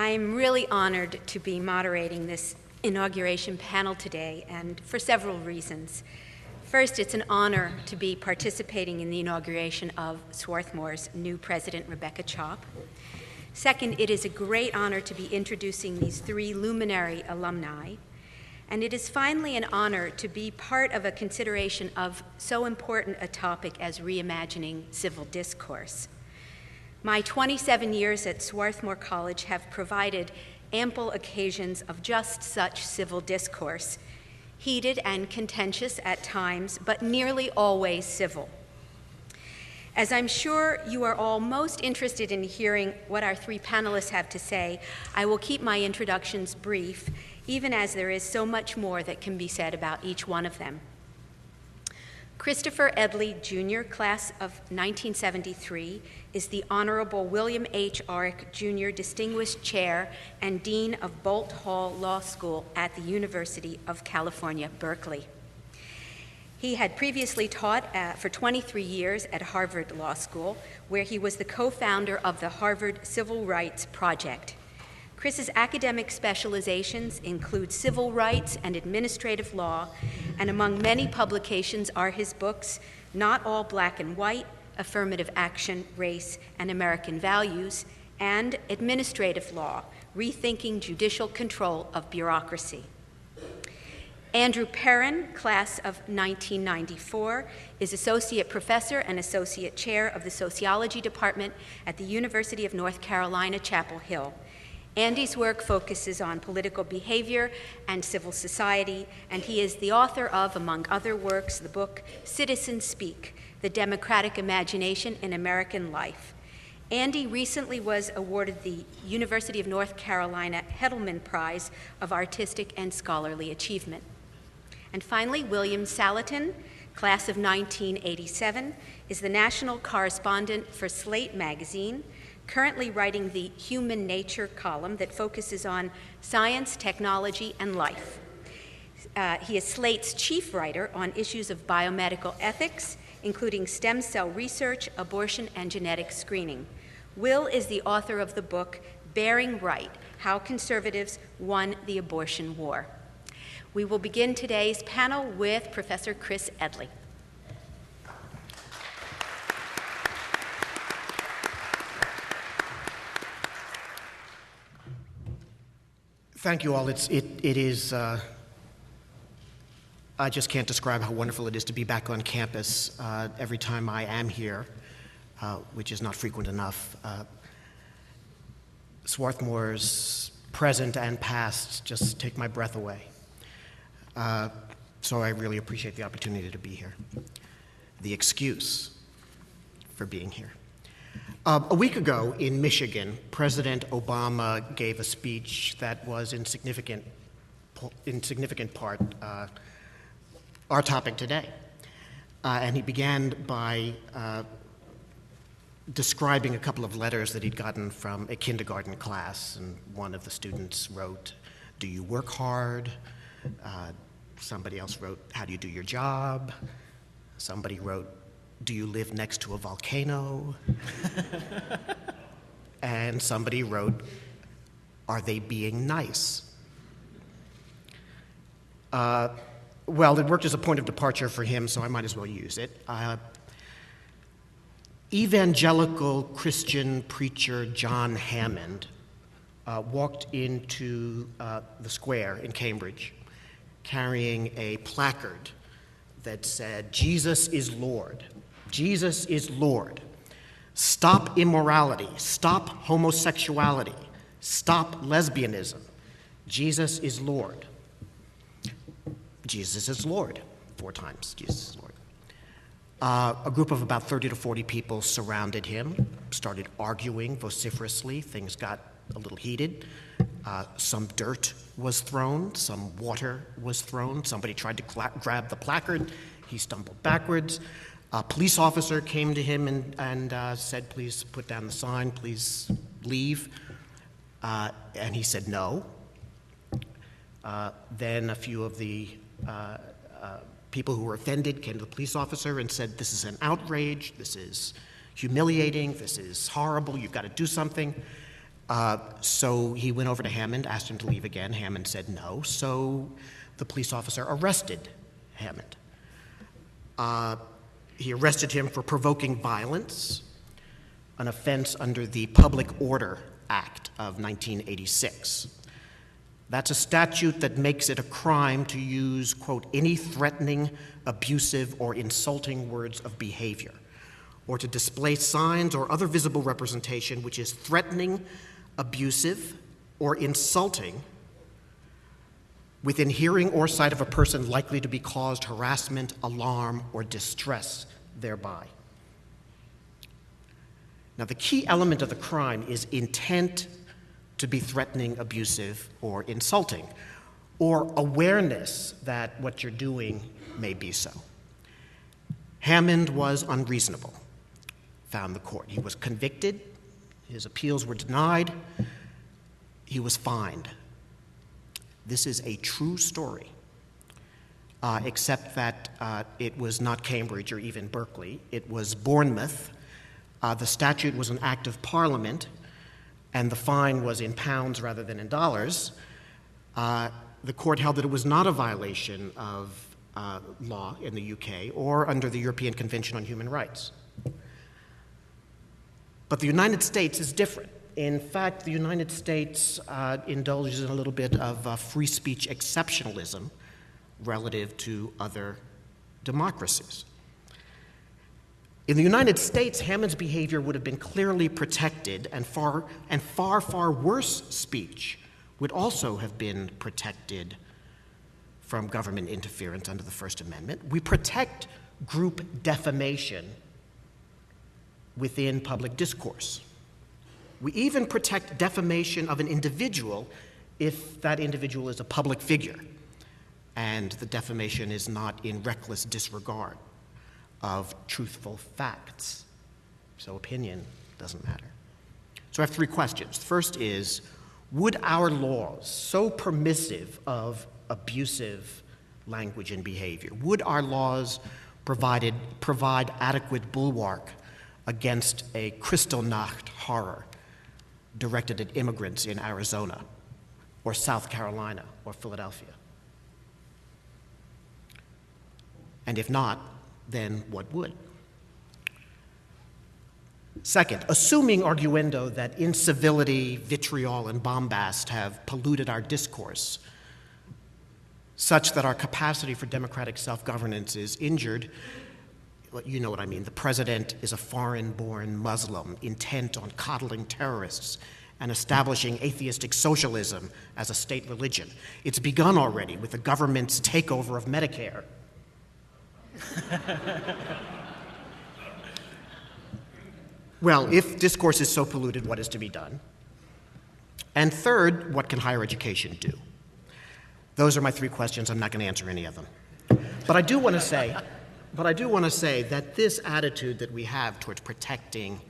I'm really honored to be moderating this inauguration panel today, and for several reasons. First, it's an honor to be participating in the inauguration of Swarthmore's new president, Rebecca Chop. Second, it is a great honor to be introducing these three luminary alumni. And it is finally an honor to be part of a consideration of so important a topic as reimagining civil discourse. My 27 years at Swarthmore College have provided ample occasions of just such civil discourse, heated and contentious at times, but nearly always civil. As I'm sure you are all most interested in hearing what our three panelists have to say, I will keep my introductions brief, even as there is so much more that can be said about each one of them. Christopher Edley, Jr., class of 1973, is the Honorable William H. Arick, Jr., Distinguished Chair and Dean of Bolt Hall Law School at the University of California, Berkeley. He had previously taught for 23 years at Harvard Law School, where he was the co-founder of the Harvard Civil Rights Project. Chris's academic specializations include civil rights and administrative law, and among many publications are his books, Not All Black and White, Affirmative Action, Race, and American Values, and Administrative Law, Rethinking Judicial Control of Bureaucracy. Andrew Perrin, class of 1994, is Associate Professor and Associate Chair of the Sociology Department at the University of North Carolina, Chapel Hill. Andy's work focuses on political behavior and civil society, and he is the author of, among other works, the book Citizens Speak, The Democratic Imagination in American Life. Andy recently was awarded the University of North Carolina Hettleman Prize of Artistic and Scholarly Achievement. And finally, William Saletan, class of 1987, is the national correspondent for Slate magazine, currently writing the Human Nature column that focuses on science, technology, and life. He is Slate's chief writer on issues of biomedical ethics, including stem cell research, abortion, and genetic screening. Will is the author of the book Bearing Right: How Conservatives Won the Abortion War. We will begin today's panel with Professor Chris Edley. Thank you all. It is, I just can't describe how wonderful it is to be back on campus every time I am here, which is not frequent enough. Swarthmore's present and past just take my breath away. So I really appreciate the opportunity to be here, the excuse for being here. A week ago in Michigan, President Obama gave a speech that was in significant part our topic today. And he began by describing a couple of letters that he'd gotten from a kindergarten class, and one of the students wrote, "Do you work hard?" Somebody else wrote, "How do you do your job?" Somebody wrote, "Do you live next to a volcano?" And somebody wrote, "Are they being nice?" Well, it worked as a point of departure for him, so I might as well use it. Evangelical Christian preacher John Hammond walked into the square in Cambridge carrying a placard that said, "Jesus is Lord. Jesus is Lord. Stop immorality. Stop homosexuality. Stop lesbianism. Jesus is Lord." Jesus is Lord. 4 times, Jesus is Lord. A group of about 30 to 40 people surrounded him, started arguing vociferously. Things got a little heated. Some dirt was thrown, some water was thrown. Somebody tried to grab the placard. He stumbled backwards. A police officer came to him and said, "Please put down the sign, please leave." And he said no. Then a few of the people who were offended came to the police officer and said, "This is an outrage, this is humiliating, this is horrible, you've got to do something." So he went over to Hammond, asked him to leave again. Hammond said no, so the police officer arrested Hammond. He arrested him for provoking violence, an offense under the Public Order Act of 1986. That's a statute that makes it a crime to use, quote, any threatening, abusive, or insulting words of behavior, or to display signs or other visible representation which is threatening, abusive, or insulting within hearing or sight of a person likely to be caused harassment, alarm, or distress thereby. Now, the key element of the crime is intent to be threatening, abusive, or insulting, or awareness that what you're doing may be so. Hammond was unreasonable, found the court. He was convicted, his appeals were denied, he was fined. This is a true story, except that it was not Cambridge or even Berkeley. It was Bournemouth. The statute was an act of Parliament, and the fine was in pounds rather than in dollars. The court held that it was not a violation of law in the UK or under the European Convention on Human Rights. But the United States is different. In fact, the United States indulges in a little bit of free speech exceptionalism relative to other democracies. In the United States, Hammond's behavior would have been clearly protected, and far worse speech would also have been protected from government interference under the First Amendment. We protect group defamation within public discourse. We even protect defamation of an individual if that individual is a public figure and the defamation is not in reckless disregard of truthful facts. So opinion doesn't matter. So I have three questions. First is, would our laws, so permissive of abusive language and behavior, would our laws provide adequate bulwark against a Kristallnacht horror directed at immigrants in Arizona or South Carolina or Philadelphia? And if not, then what would? Second, assuming arguendo that incivility, vitriol, and bombast have polluted our discourse such that our capacity for democratic self-governance is injured, you know what I mean. The president is a foreign-born Muslim intent on coddling terrorists and establishing atheistic socialism as a state religion. It's begun already with the government's takeover of Medicare. Well, if discourse is so polluted, what is to be done? And third, what can higher education do? Those are my three questions. I'm not going to answer any of them. But I do want to say that this attitude that we have towards protecting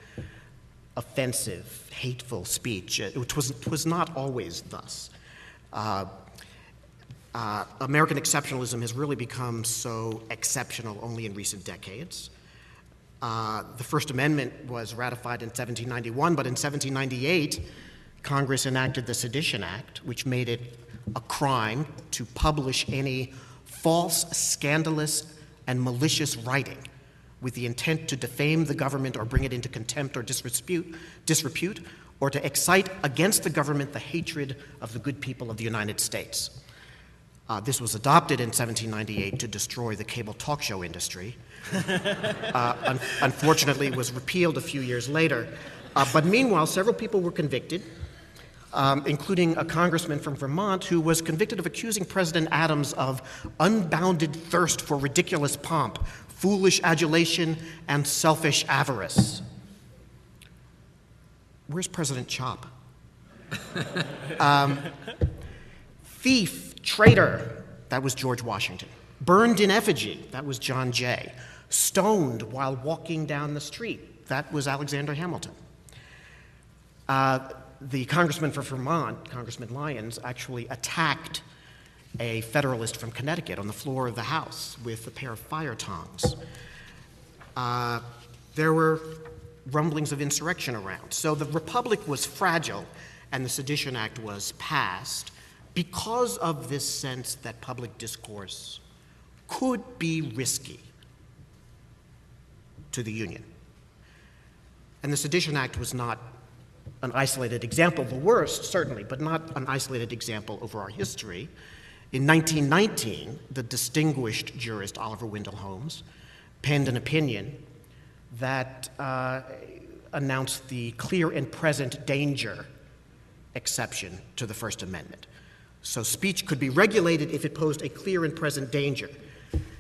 offensive, hateful speech, which was not always thus. American exceptionalism has really become so exceptional only in recent decades. The First Amendment was ratified in 1791, but in 1798, Congress enacted the Sedition Act, which made it a crime to publish any false, scandalous, and malicious writing with the intent to defame the government or bring it into contempt or disrepute, or to excite against the government the hatred of the good people of the United States. This was adopted in 1798 to destroy the cable talk show industry. Unfortunately, it was repealed a few years later. But meanwhile, several people were convicted, including a congressman from Vermont who was convicted of accusing President Adams of unbounded thirst for ridiculous pomp, foolish adulation, and selfish avarice. Where's President Chop? Thief, traitor, that was George Washington. Burned in effigy, that was John Jay. Stoned while walking down the street, that was Alexander Hamilton. The congressman from Vermont, Congressman Lyons, actually attacked a Federalist from Connecticut on the floor of the House with a pair of fire tongs. There were rumblings of insurrection around. So the Republic was fragile, and the Sedition Act was passed because of this sense that public discourse could be risky to the Union. And the Sedition Act was not an isolated example, the worst, certainly, but not an isolated example over our history. In 1919, the distinguished jurist Oliver Wendell Holmes penned an opinion that announced the clear and present danger exception to the First Amendment. So speech could be regulated if it posed a clear and present danger.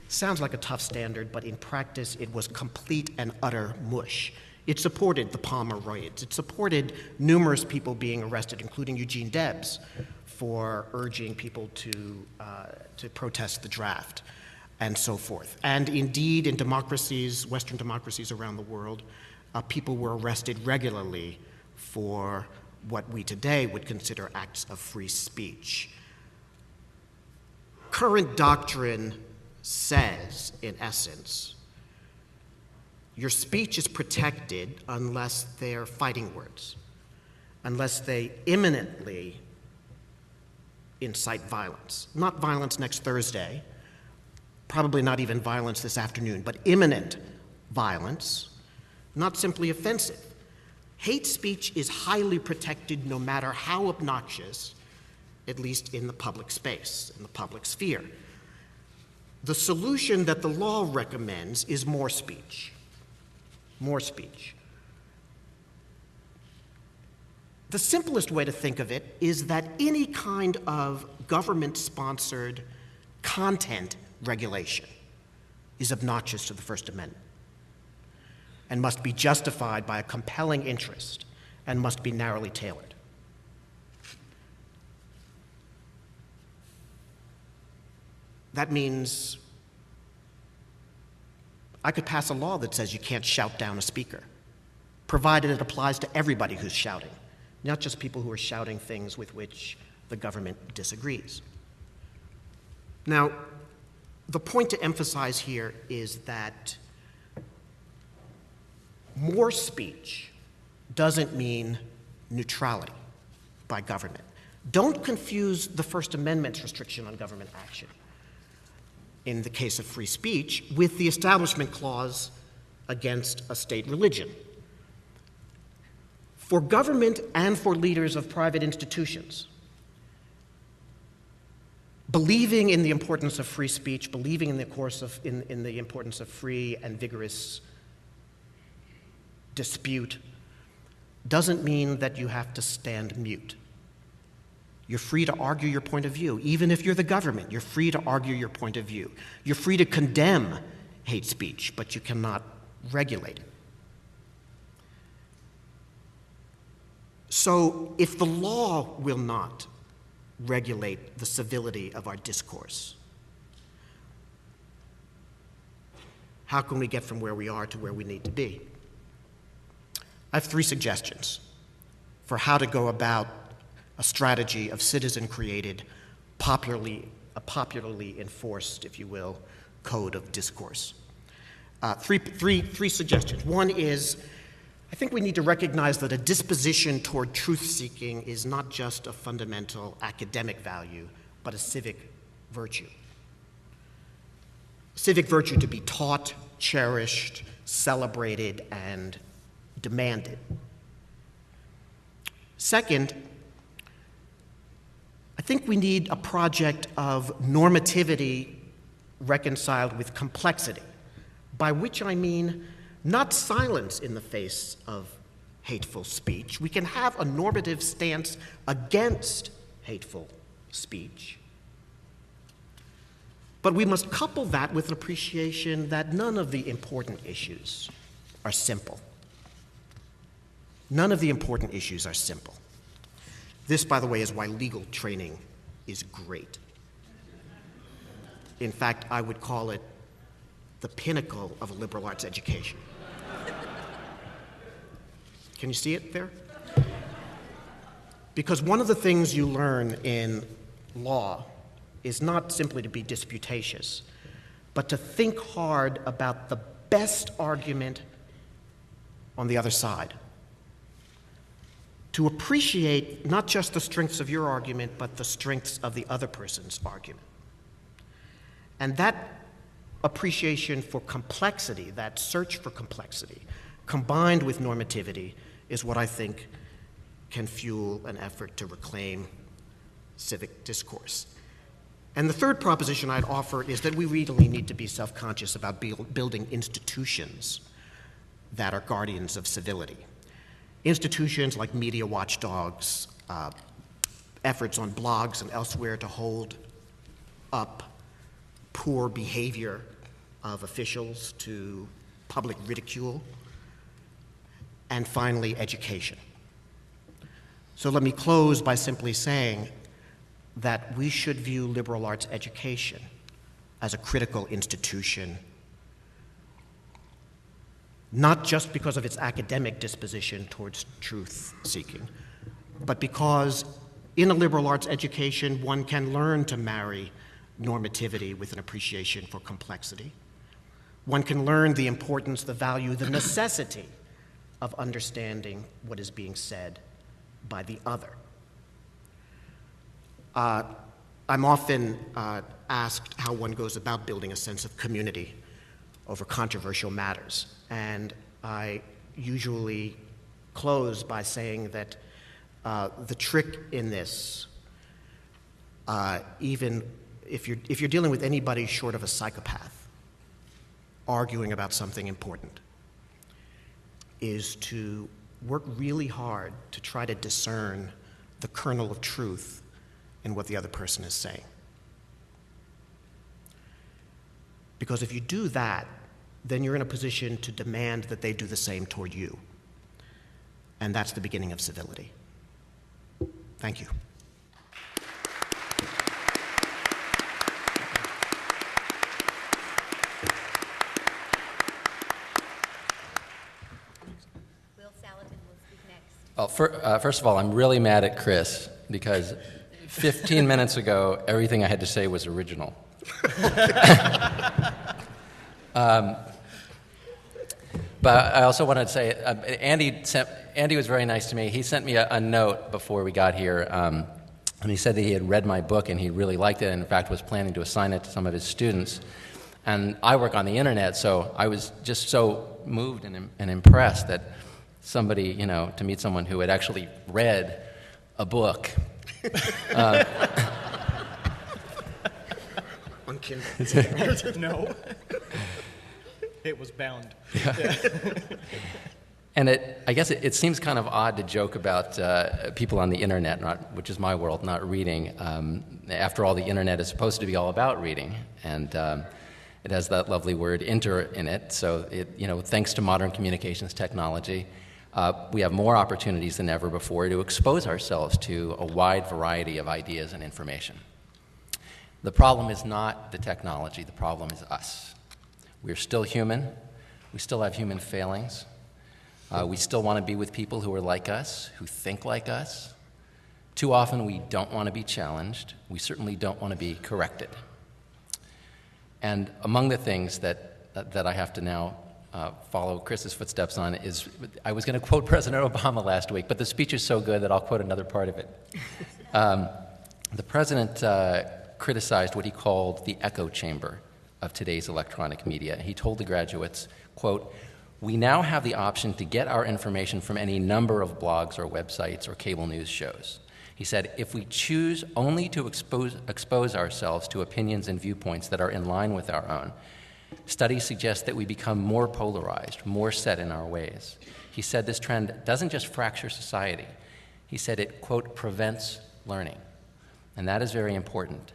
Sounds like a tough standard, but in practice it was complete and utter mush. It supported the Palmer riots. It supported numerous people being arrested, including Eugene Debs, for urging people to protest the draft, and so forth. And indeed, in democracies, Western democracies around the world, people were arrested regularly for what we today would consider acts of free speech. Current doctrine says, in essence, your speech is protected unless they're fighting words, unless they imminently incite violence. Not violence next Thursday, probably not even violence this afternoon, but imminent violence, not simply offensive. Hate speech is highly protected no matter how obnoxious, at least in the public space, in the public sphere. The solution that the law recommends is more speech. More speech. The simplest way to think of it is that any kind of government-sponsored content regulation is obnoxious to the First Amendment and must be justified by a compelling interest and must be narrowly tailored. That means I could pass a law that says you can't shout down a speaker, provided it applies to everybody who's shouting, not just people who are shouting things with which the government disagrees. Now, the point to emphasize here is that more speech doesn't mean neutrality by government. Don't confuse the First Amendment's restriction on government action in the case of free speech with the Establishment Clause against a state religion. For government and for leaders of private institutions, believing in the importance of free speech, believing in the importance of free and vigorous dispute doesn't mean that you have to stand mute. You're free to argue your point of view. Even if you're the government, you're free to argue your point of view. You're free to condemn hate speech, but you cannot regulate it. So if the law will not regulate the civility of our discourse, how can we get from where we are to where we need to be? I have 3 suggestions for how to go about a strategy of citizen-created, popularly enforced, if you will, code of discourse. Three suggestions. One is, I think we need to recognize that a disposition toward truth-seeking is not just a fundamental academic value, but a civic virtue. Civic virtue to be taught, cherished, celebrated, and demanded. Second, I think we need a project of normativity reconciled with complexity, by which I mean not silence in the face of hateful speech. We can have a normative stance against hateful speech, but we must couple that with an appreciation that none of the important issues are simple. None of the important issues are simple. This, by the way, is why legal training is great. In fact, I would call it the pinnacle of a liberal arts education. Can you see it there? Because one of the things you learn in law is not simply to be disputatious, but to think hard about the best argument on the other side, to appreciate not just the strengths of your argument, but the strengths of the other person's argument. And that appreciation for complexity, that search for complexity, combined with normativity, is what I think can fuel an effort to reclaim civic discourse. And the third proposition I'd offer is that we really need to be self-conscious about building institutions that are guardians of civility. Institutions like media watchdogs, efforts on blogs and elsewhere to hold up poor behavior of officials to public ridicule, and finally, education. So let me close by simply saying that we should view liberal arts education as a critical institution, not just because of its academic disposition towards truth-seeking, but because in a liberal arts education, one can learn to marry normativity with an appreciation for complexity. One can learn the importance, the value, the necessity of understanding what is being said by the other. I'm often asked how one goes about building a sense of community over controversial matters, and I usually close by saying that the trick in this, even if you're dealing with anybody short of a psychopath arguing about something important, is to work really hard to try to discern the kernel of truth in what the other person is saying. Because if you do that, then you're in a position to demand that they do the same toward you. And that's the beginning of civility. Thank you. Will Saletan will speak next. Well, first of all, I'm really mad at Chris because 15 minutes ago, everything I had to say was original. But I also wanted to say, Andy was very nice to me. He sent me a note before we got here, and he said that he had read my book and he really liked it, and in fact was planning to assign it to some of his students. And I work on the internet, so I was just so moved and impressed that somebody, to meet someone who had actually read a book. On Kindle. No. It was bound. Yeah. And I guess it seems kind of odd to joke about people on the internet, which is my world, not reading. After all, the internet is supposed to be all about reading, and it has that lovely word "inter" in it. So, thanks to modern communications technology, we have more opportunities than ever before to expose ourselves to a wide variety of ideas and information. The problem is not the technology, the problem is us. We're still human, we still have human failings, we still want to be with people who are like us, who think like us. Too often we don't want to be challenged, we certainly don't want to be corrected. And among the things that I have to now follow Chris's footsteps on is, I was going to quote President Obama last week, but the speech is so good that I'll quote another part of it. The president criticized what he called the echo chamber of today's electronic media. He told the graduates, quote, "We now have the option to get our information from any number of blogs or websites or cable news shows." He said, "If we choose only to expose ourselves to opinions and viewpoints that are in line with our own, studies suggest that we become more polarized, more set in our ways." He said this trend doesn't just fracture society. He said it, quote, "prevents learning." And that is very important.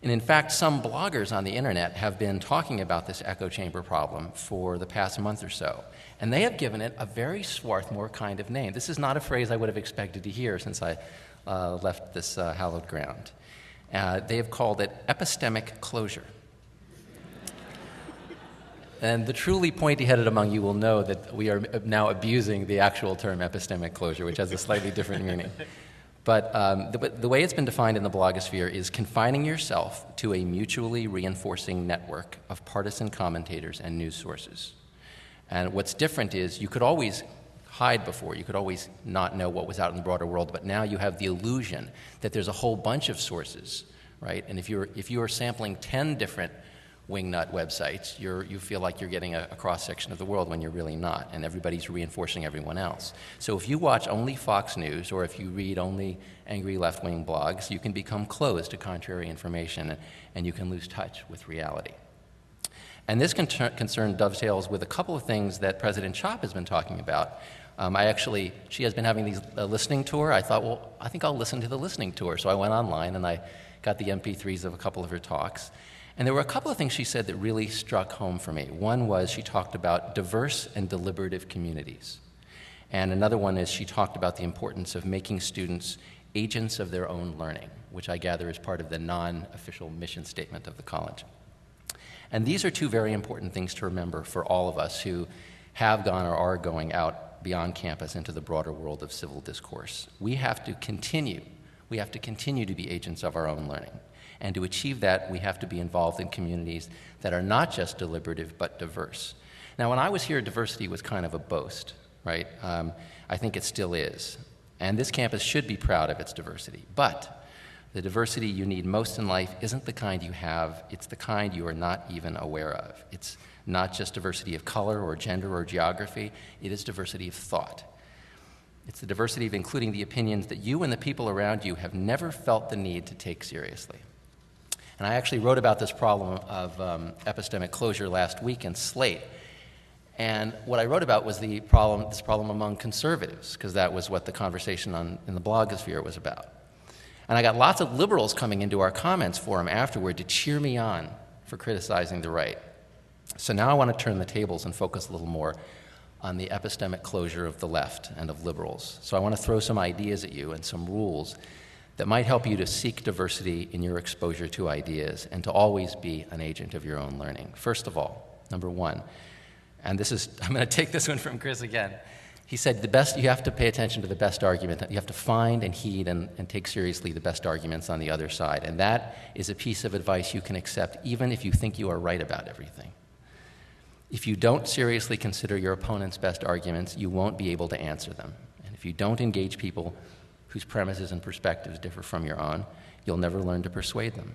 And in fact, some bloggers on the internet have been talking about this echo chamber problem for the past month or so. And they have given it a very Swarthmore kind of name. This is not a phrase I would have expected to hear since I left this hallowed ground. They have called it epistemic closure. And the truly pointy-headed among you will know that we are now abusing the actual term epistemic closure, which has a slightly different meaning. But the way it's been defined in the blogosphere is confining yourself to a mutually reinforcing network of partisan commentators and news sources. And what's different is you could always hide before. You could always not know what was out in the broader world, but now you have the illusion that there's a whole bunch of sources, right? And if you're sampling 10 different wingnut websites, you feel like you're getting a cross-section of the world when you're really not, and everybody's reinforcing everyone else. So if you watch only Fox News, or if you read only angry left-wing blogs, you can become closed to contrary information, and you can lose touch with reality. And this concern dovetails with a couple of things that President Chop has been talking about. She has been having a listening tour. I thought, well, I think I'll listen to the listening tour. So I went online and I got the MP3s of a couple of her talks. And there were a couple of things she said that really struck home for me. One was she talked about diverse and deliberative communities. And another one is she talked about the importance of making students agents of their own learning, which I gather is part of the non-official mission statement of the college. And these are two very important things to remember for all of us who have gone or are going out beyond campus into the broader world of civil discourse. We have to continue to be agents of our own learning. And to achieve that, we have to be involved in communities that are not just deliberative, but diverse. Now, when I was here, diversity was kind of a boast, right? I think it still is. And this campus should be proud of its diversity. But the diversity you need most in life isn't the kind you have, it's the kind you are not even aware of. It's not just diversity of color or gender or geography, it is diversity of thought. It's the diversity of including the opinions that you and the people around you have never felt the need to take seriously. And I actually wrote about this problem of epistemic closure last week in Slate. And what I wrote about was this problem among conservatives, because that was what the conversation in the blogosphere was about. And I got lots of liberals coming into our comments forum afterward to cheer me on for criticizing the right. So now I want to turn the tables and focus a little more on the epistemic closure of the left and of liberals. So I want to throw some ideas at you and some rules that might help you to seek diversity in your exposure to ideas and to always be an agent of your own learning. First of all, number one, and I'm going to take this one from Chris again. He said you have to pay attention to the best argument. You have to find and heed and take seriously the best arguments on the other side. And that is a piece of advice you can accept even if you think you are right about everything. If you don't seriously consider your opponent's best arguments, you won't be able to answer them. And if you don't engage people whose premises and perspectives differ from your own, you'll never learn to persuade them.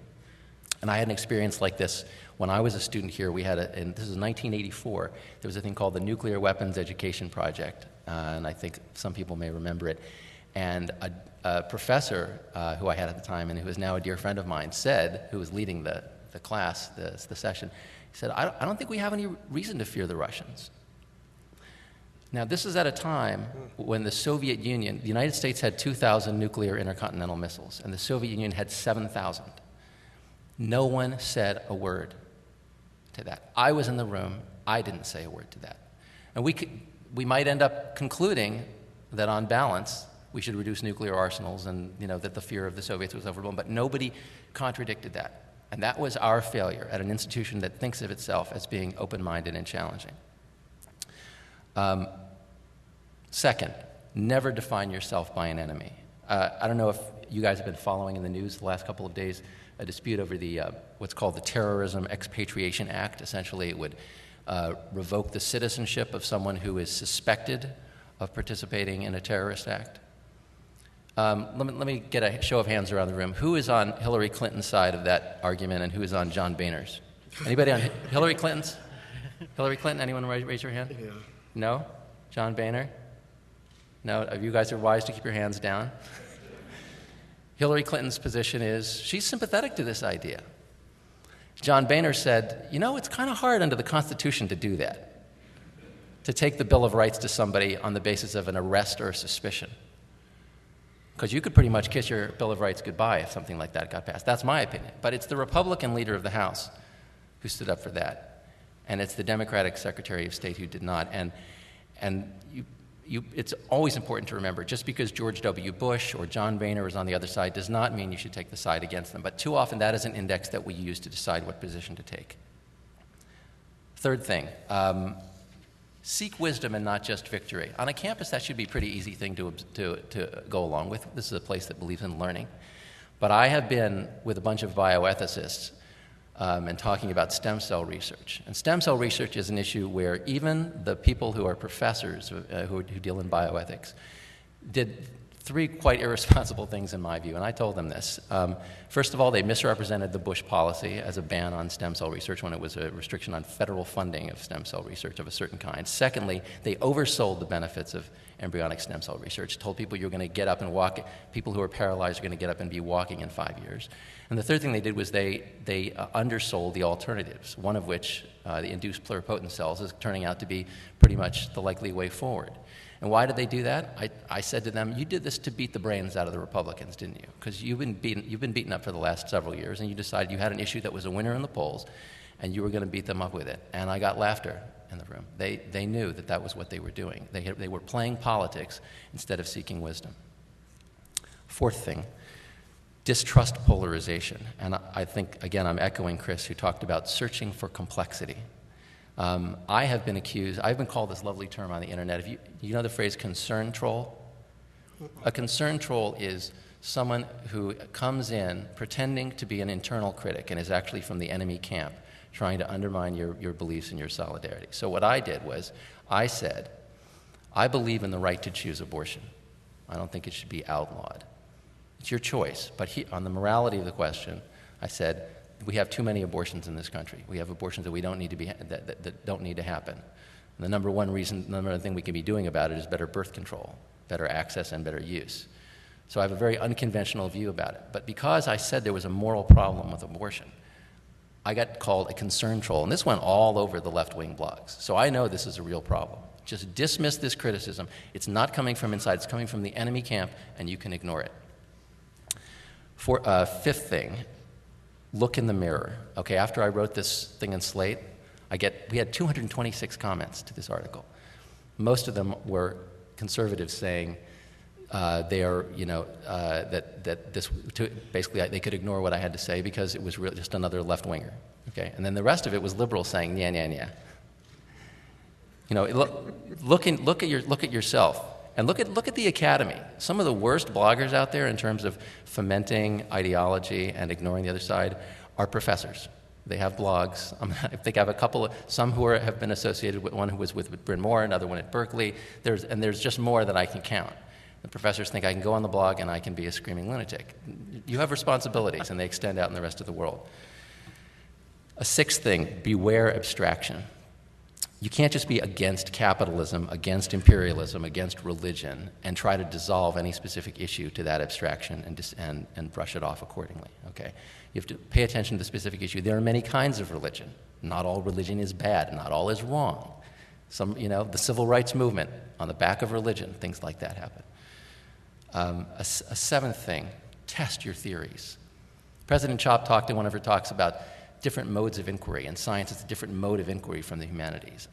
And I had an experience like this when I was a student here. And this is 1984, there was a thing called the Nuclear Weapons Education Project, and I think some people may remember it. And a professor who I had at the time, and who is now a dear friend of mine, who was leading the class, the session, he said, I don't think we have any reason to fear the Russians. Now, this is at a time when the United States had 2,000 nuclear intercontinental missiles, and the Soviet Union had 7,000. No one said a word to that. I was in the room. I didn't say a word to that. And we might end up concluding that on balance, we should reduce nuclear arsenals and that the fear of the Soviets was overblown, but nobody contradicted that. And that was our failure at an institution that thinks of itself as being open-minded and challenging. Second, never define yourself by an enemy. I don't know if you guys have been following in the news the last couple of days a dispute over the what's called the Terrorism Expatriation Act. Essentially, it would revoke the citizenship of someone who is suspected of participating in a terrorist act. Let me get a show of hands around the room. Who is on Hillary Clinton's side of that argument, and who is on John Boehner's? Anybody on Hillary Clinton's? Hillary Clinton? Anyone raise your hand? Yeah. No? John Boehner? No? You guys are wise to keep your hands down. Hillary Clinton's position is she's sympathetic to this idea. John Boehner said, it's kind of hard under the Constitution to do that, to take the Bill of Rights to somebody on the basis of an arrest or a suspicion. Because you could pretty much kiss your Bill of Rights goodbye if something like that got passed. That's my opinion. But it's the Republican leader of the House who stood up for that. And it's the Democratic Secretary of State who did not. And it's always important to remember, just because George W. Bush or John Boehner is on the other side does not mean you should take the side against them. But too often that is an index that we use to decide what position to take. Third thing, seek wisdom and not just victory. On a campus, that should be a pretty easy thing to go along with. This is a place that believes in learning. But I have been with a bunch of bioethicists and talking about stem cell research. And stem cell research is an issue where even the people who are professors who deal in bioethics did three quite irresponsible things in my view, and I told them this. First of all, they misrepresented the Bush policy as a ban on stem cell research when it was a restriction on federal funding of stem cell research of a certain kind. Secondly, they oversold the benefits of embryonic stem cell research, told people you're going to get up and walk, people who are paralyzed are going to get up and be walking in 5 years. And the third thing they did was they undersold the alternatives, one of which, the induced pluripotent cells, is turning out to be pretty much the likely way forward. And why did they do that? I said to them, you did this to beat the brains out of the Republicans, didn't you? Because you've been beaten up for the last several years, and you decided you had an issue that was a winner in the polls, and you were going to beat them up with it. And I got laughter in the room. They knew that that was what they were doing. They were playing politics instead of seeking wisdom. Fourth thing, distrust polarization. And I think, again, I'm echoing Chris, who talked about searching for complexity. I have been accused, I've been called this lovely term on the internet. If you know the phrase concern troll? A concern troll is someone who comes in pretending to be an internal critic and is actually from the enemy camp, trying to undermine your beliefs and your solidarity. So what I did was, I said, I believe in the right to choose abortion. I don't think it should be outlawed. It's your choice. But on the morality of the question, I said, we have too many abortions in this country. We have abortions that we don't need to that don't need to happen. And the number one thing we can be doing about it is better birth control, better access, and better use. So I have a very unconventional view about it. But because I said there was a moral problem with abortion, I got called a concern troll, and this went all over the left-wing blogs. So I know this is a real problem. Just dismiss this criticism. It's not coming from inside. It's coming from the enemy camp, and you can ignore it. Fifth thing, look in the mirror. Okay, after I wrote this thing in Slate, we had 226 comments to this article. Most of them were conservatives saying they are, basically they could ignore what I had to say because it was just another left-winger. Okay, and then the rest of it was liberals saying, yeah. Look at yourself. And look at the academy. Some of the worst bloggers out there in terms of fomenting ideology and ignoring the other side are professors. They have blogs. I think I have some who have been associated with, one who was with Bryn Mawr, another one at Berkeley. There's just more that I can count. The professors think I can go on the blog and I can be a screaming lunatic. You have responsibilities, and they extend out in the rest of the world. A sixth thing, beware abstraction. You can't just be against capitalism, against imperialism, against religion, and try to dissolve any specific issue to that abstraction and brush it off accordingly. Okay? You have to pay attention to the specific issue. There are many kinds of religion. Not all religion is bad. Not all is wrong. The civil rights movement on the back of religion, things like that happen. A seventh thing, test your theories. President Chop talked in one of her talks about different modes of inquiry, and science is a different mode of inquiry from the humanities.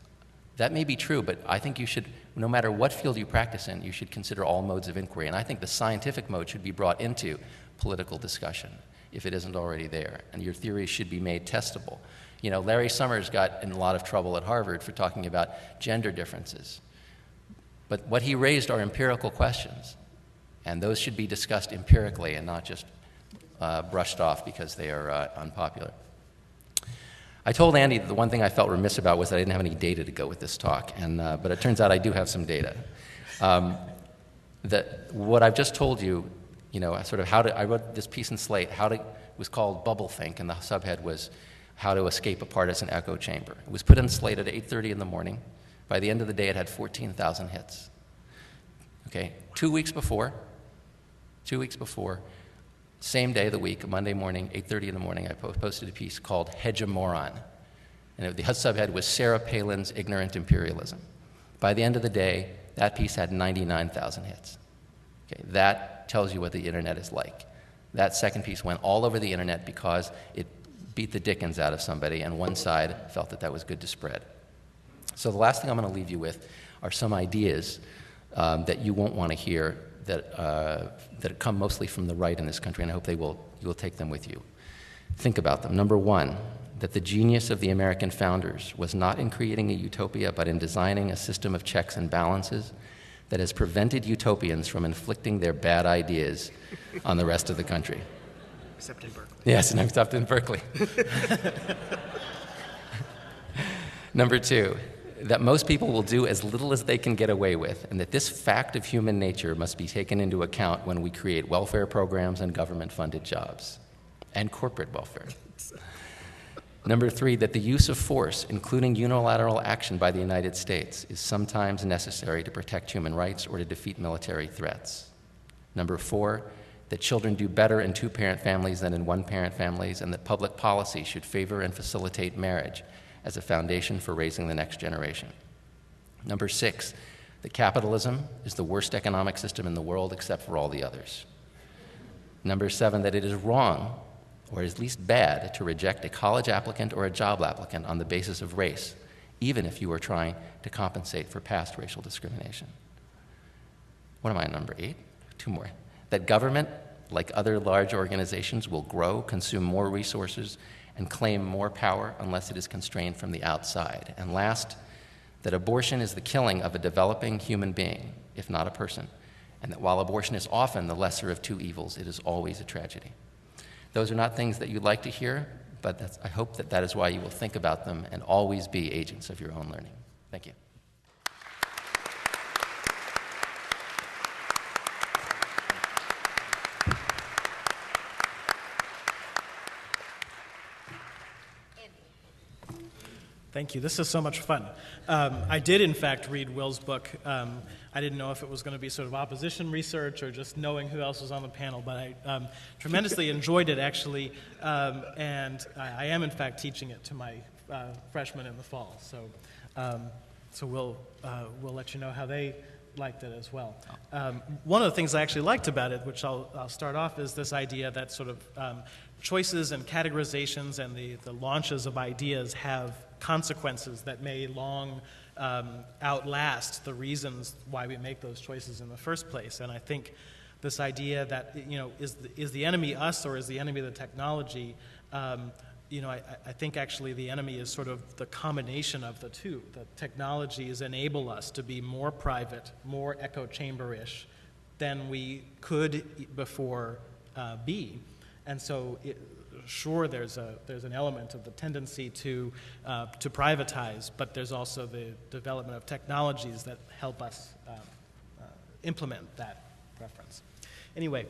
That may be true, but I think you should, no matter what field you practice in, you should consider all modes of inquiry. And I think the scientific mode should be brought into political discussion if it isn't already there. And your theories should be made testable. Larry Summers got in a lot of trouble at Harvard for talking about gender differences. But what he raised are empirical questions. And those should be discussed empirically and not just brushed off because they are unpopular. I told Andy that the one thing I felt remiss about was that I didn't have any data to go with this talk, but it turns out I do have some data. What I've just told you, I wrote this piece in Slate, it was called Bubble Think, and the subhead was How to Escape a Partisan Echo Chamber. It was put in Slate at 8:30 in the morning. By the end of the day, it had 14,000 hits. Okay, 2 weeks before, same day of the week, Monday morning, 8:30 in the morning, I posted a piece called Hegemoron. And the subhead was Sarah Palin's Ignorant Imperialism. By the end of the day, that piece had 99,000 hits. Okay, that tells you what the internet is like. That second piece went all over the internet because it beat the dickens out of somebody, and one side felt that was good to spread. So the last thing I'm going to leave you with are some ideas that you won't want to hear that come mostly from the right in this country, and I hope you will take them with you. Think about them. Number one, that the genius of the American founders was not in creating a utopia, but in designing a system of checks and balances that has prevented utopians from inflicting their bad ideas on the rest of the country. Except in Berkeley. Yes, and except in Berkeley. Number 2, that most people will do as little as they can get away with, and that this fact of human nature must be taken into account when we create welfare programs and government-funded jobs, and corporate welfare. Number 3, that the use of force, including unilateral action by the United States, is sometimes necessary to protect human rights or to defeat military threats. Number 4, that children do better in two-parent families than in one-parent families, and that public policy should favor and facilitate marriage as a foundation for raising the next generation. Number 6, that capitalism is the worst economic system in the world except for all the others. Number 7, that it is wrong, or at least bad, to reject a college applicant or a job applicant on the basis of race, even if you are trying to compensate for past racial discrimination. What am I on number 8? 2 more. That government, like other large organizations, will grow, consume more resources, and claim more power unless it is constrained from the outside. And last, that abortion is the killing of a developing human being, if not a person, and that while abortion is often the lesser of 2 evils, it is always a tragedy. Those are not things that you'd like to hear, but I hope that that is why you will think about them and always be agents of your own learning. Thank you. Thank you. This is so much fun. I did, in fact, read Will's book. I didn't know if it was going to be sort of opposition research or just knowing who else was on the panel, but I tremendously enjoyed it, actually, and I am, in fact, teaching it to my freshmen in the fall. So we'll let you know how they liked it as well. One of the things I actually liked about it, which I'll start off, is this idea that sort of choices and categorizations and the launches of ideas have consequences that may long outlast the reasons why we make those choices in the first place. And I think this idea that, is the enemy us or is the enemy the technology? I think actually the enemy is sort of the combination of the two. The technologies enable us to be more private, more echo chamber-ish than we could before be. And so, sure, there's an element of the tendency to privatize, but there's also the development of technologies that help us implement that preference. Anyway,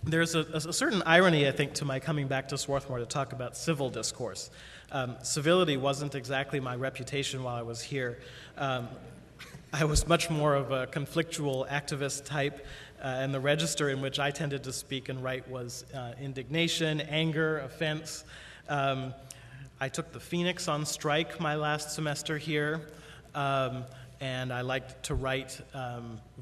there's a certain irony, I think, to my coming back to Swarthmore to talk about civil discourse. Civility wasn't exactly my reputation while I was here. I was much more of a conflictual activist type, and the register in which I tended to speak and write was indignation, anger, offense. I took the Phoenix on strike my last semester here, and I liked to write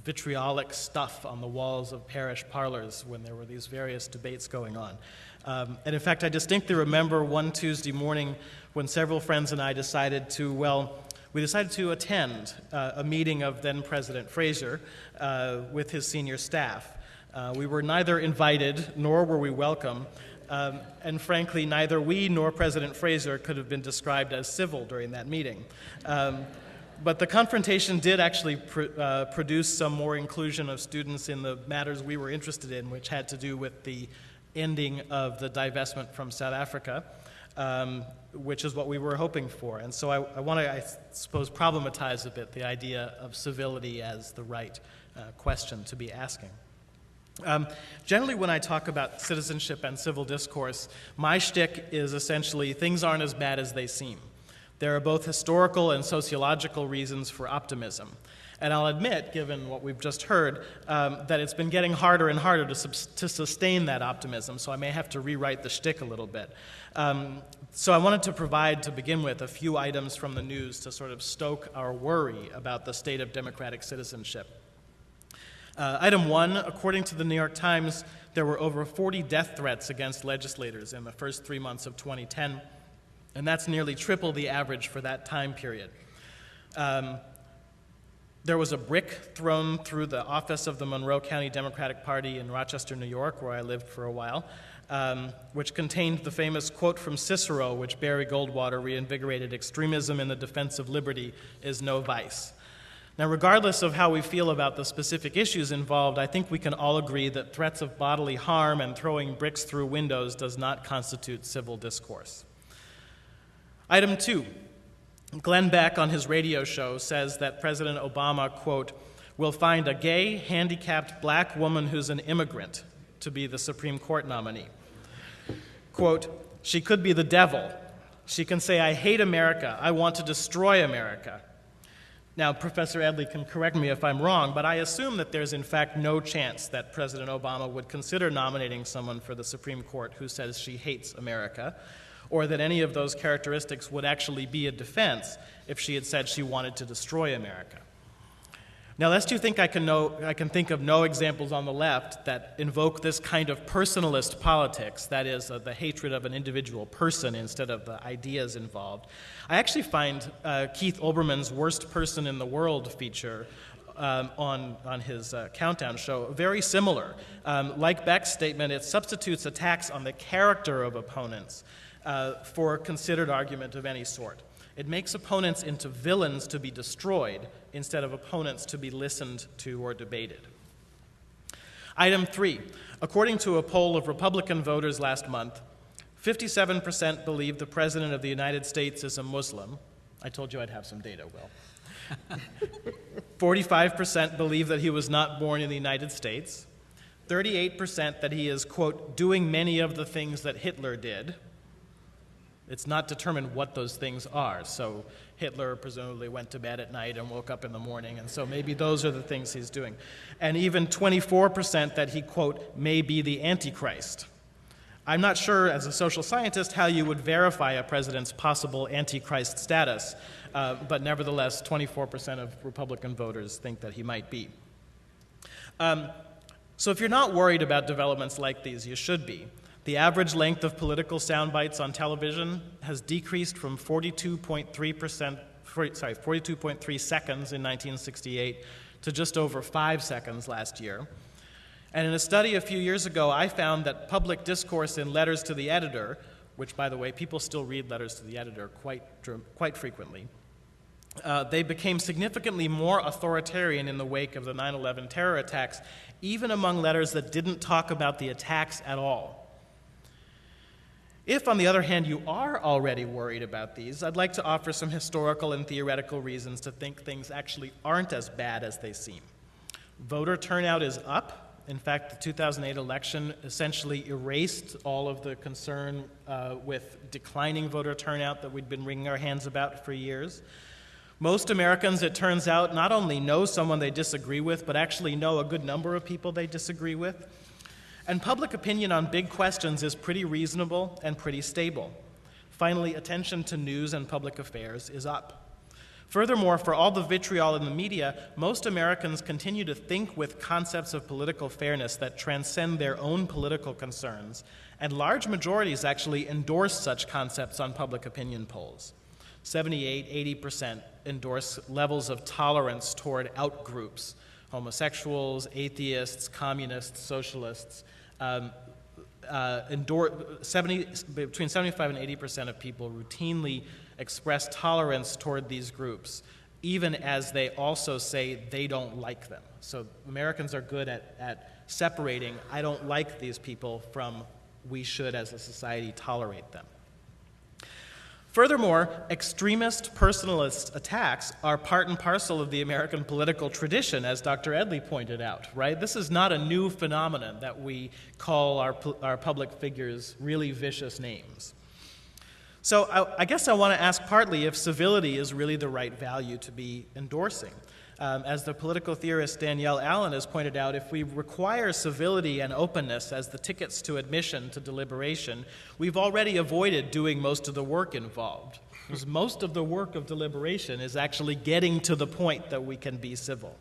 vitriolic stuff on the walls of parish parlors when there were these various debates going on. And in fact, I distinctly remember one Tuesday morning when several friends and I decided to attend a meeting of then-President Fraser with his senior staff. We were neither invited nor were we welcome, and frankly, neither we nor President Fraser could have been described as civil during that meeting. But the confrontation did actually produce some more inclusion of students in the matters we were interested in, which had to do with the ending of the divestment from South Africa, which is what we were hoping for. And so I want to, I suppose, problematize a bit the idea of civility as the right question to be asking. Generally, when I talk about citizenship and civil discourse, my shtick is essentially things aren't as bad as they seem. There are both historical and sociological reasons for optimism. And I'll admit, given what we've just heard, that it's been getting harder and harder to sustain that optimism, so I may have to rewrite the shtick a little bit. So I wanted to provide, to begin with, a few items from the news to sort of stoke our worry about the state of democratic citizenship. Item 1, according to the New York Times, there were over 40 death threats against legislators in the first 3 months of 2010, and that's nearly triple the average for that time period. There was a brick thrown through the office of the Monroe County Democratic Party in Rochester, New York, where I lived for a while, which contained the famous quote from Cicero, which Barry Goldwater reinvigorated: "Extremism in the defense of liberty is no vice." Now, regardless of how we feel about the specific issues involved, I think we can all agree that threats of bodily harm and throwing bricks through windows does not constitute civil discourse. Item 2. Glenn Beck on his radio show says that President Obama, quote, will find a gay, handicapped black woman who's an immigrant to be the Supreme Court nominee. Quote, she could be the devil. She can say, I hate America. I want to destroy America. Now, Professor Edley can correct me if I'm wrong, but I assume that there's in fact no chance that President Obama would consider nominating someone for the Supreme Court who says she hates America, or that any of those characteristics would actually be a defense if she had said she wanted to destroy America. Now, lest you think I can think of no examples on the left that invoke this kind of personalist politics, that is, the hatred of an individual person instead of the ideas involved, I actually find Keith Olbermann's Worst Person in the World feature on his Countdown show very similar. Like Beck's statement, it substitutes attacks on the character of opponents for considered argument of any sort. It makes opponents into villains to be destroyed instead of opponents to be listened to or debated. Item 3. According to a poll of Republican voters last month, 57% believe the President of the United States is a Muslim. I told you I'd have some data, Will. 45% believe that he was not born in the United States. 38% that he is, quote, doing many of the things that Hitler did. It's not determined what those things are. So Hitler presumably went to bed at night and woke up in the morning, and so maybe those are the things he's doing. And even 24% that he, quote, may be the Antichrist. I'm not sure, as a social scientist, how you would verify a president's possible Antichrist status, but nevertheless, 24% of Republican voters think that he might be. So if you're not worried about developments like these, you should be. The average length of political sound bites on television has decreased from 42.3 seconds in 1968 to just over 5 seconds last year. And in a study a few years ago, I found that public discourse in letters to the editor, which, by the way, people still read letters to the editor quite frequently, they became significantly more authoritarian in the wake of the 9/11 terror attacks, even among letters that didn't talk about the attacks at all. If, on the other hand, you are already worried about these, I'd like to offer some historical and theoretical reasons to think things actually aren't as bad as they seem. Voter turnout is up. In fact, the 2008 election essentially erased all of the concern with declining voter turnout that we'd been wringing our hands about for years. Most Americans, it turns out, not only know someone they disagree with, but actually know a good number of people they disagree with. And public opinion on big questions is pretty reasonable and pretty stable. Finally, attention to news and public affairs is up. Furthermore, for all the vitriol in the media, most Americans continue to think with concepts of political fairness that transcend their own political concerns, and large majorities actually endorse such concepts on public opinion polls. 78–80% endorse levels of tolerance toward outgroups, homosexuals, atheists, communists, socialists. Between 75 and 80% of people routinely express tolerance toward these groups, even as they also say they don't like them. So Americans are good at separating, I don't like these people, from we should as a society tolerate them. Furthermore, extremist personalist attacks are part and parcel of the American political tradition, as Dr. Edley pointed out, right? This is not a new phenomenon that we call our public figures really vicious names. So I guess I want to ask partly if civility is really the right value to be endorsing. As the political theorist Danielle Allen has pointed out, if we require civility and openness as the tickets to admission to deliberation, we've already avoided doing most of the work involved. Because most of the work of deliberation is actually getting to the point that we can be civil.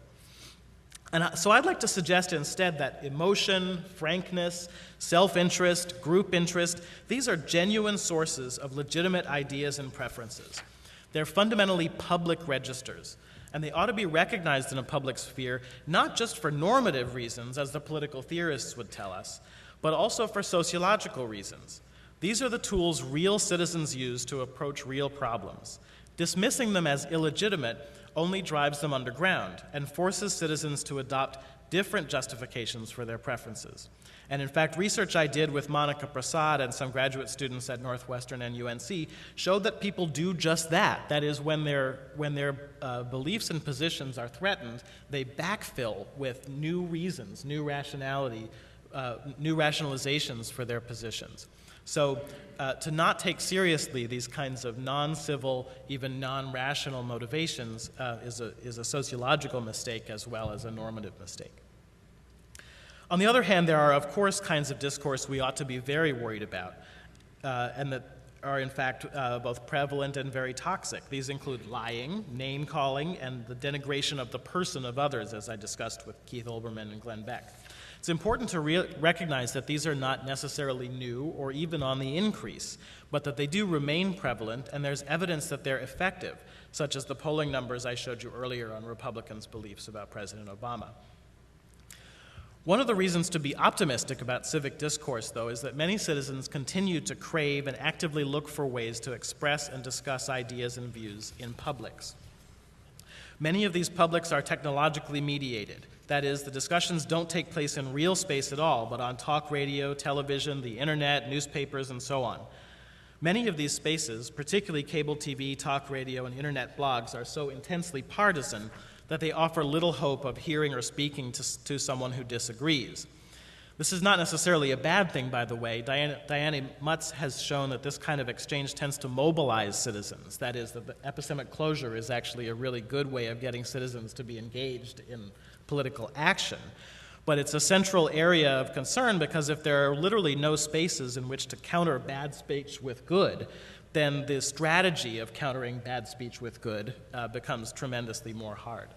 And so I'd like to suggest instead that emotion, frankness, self-interest, group interest, these are genuine sources of legitimate ideas and preferences. They're fundamentally public registers, and they ought to be recognized in a public sphere, not just for normative reasons, as the political theorists would tell us, but also for sociological reasons. These are the tools real citizens use to approach real problems. Dismissing them as illegitimate only drives them underground and forces citizens to adopt different justifications for their preferences. And in fact, research I did with Monica Prasad and some graduate students at Northwestern and UNC showed that people do just that. That is, when their beliefs and positions are threatened, they backfill with new reasons, new rationality, new rationalizations for their positions. So to not take seriously these kinds of non-civil, even non-rational motivations is a sociological mistake as well as a normative mistake. On the other hand, there are, of course, kinds of discourse we ought to be very worried about, and that are, in fact, both prevalent and very toxic. These include lying, name-calling, and the denigration of the person of others, as I discussed with Keith Olbermann and Glenn Beck. It's important to recognize that these are not necessarily new or even on the increase, but that they do remain prevalent, and there's evidence that they're effective, such as the polling numbers I showed you earlier on Republicans' beliefs about President Obama. One of the reasons to be optimistic about civic discourse, though, is that many citizens continue to crave and actively look for ways to express and discuss ideas and views in publics. Many of these publics are technologically mediated. That is, the discussions don't take place in real space at all, but on talk radio, television, the internet, newspapers, and so on. Many of these spaces, particularly cable TV, talk radio, and internet blogs, are so intensely partisan that they offer little hope of hearing or speaking to someone who disagrees. This is not necessarily a bad thing, by the way. Diane Mutz has shown that this kind of exchange tends to mobilize citizens. That is, that the epistemic closure is actually a really good way of getting citizens to be engaged in political action. But it's a central area of concern because if there are literally no spaces in which to counter bad speech with good, then the strategy of countering bad speech with good becomes tremendously more hard.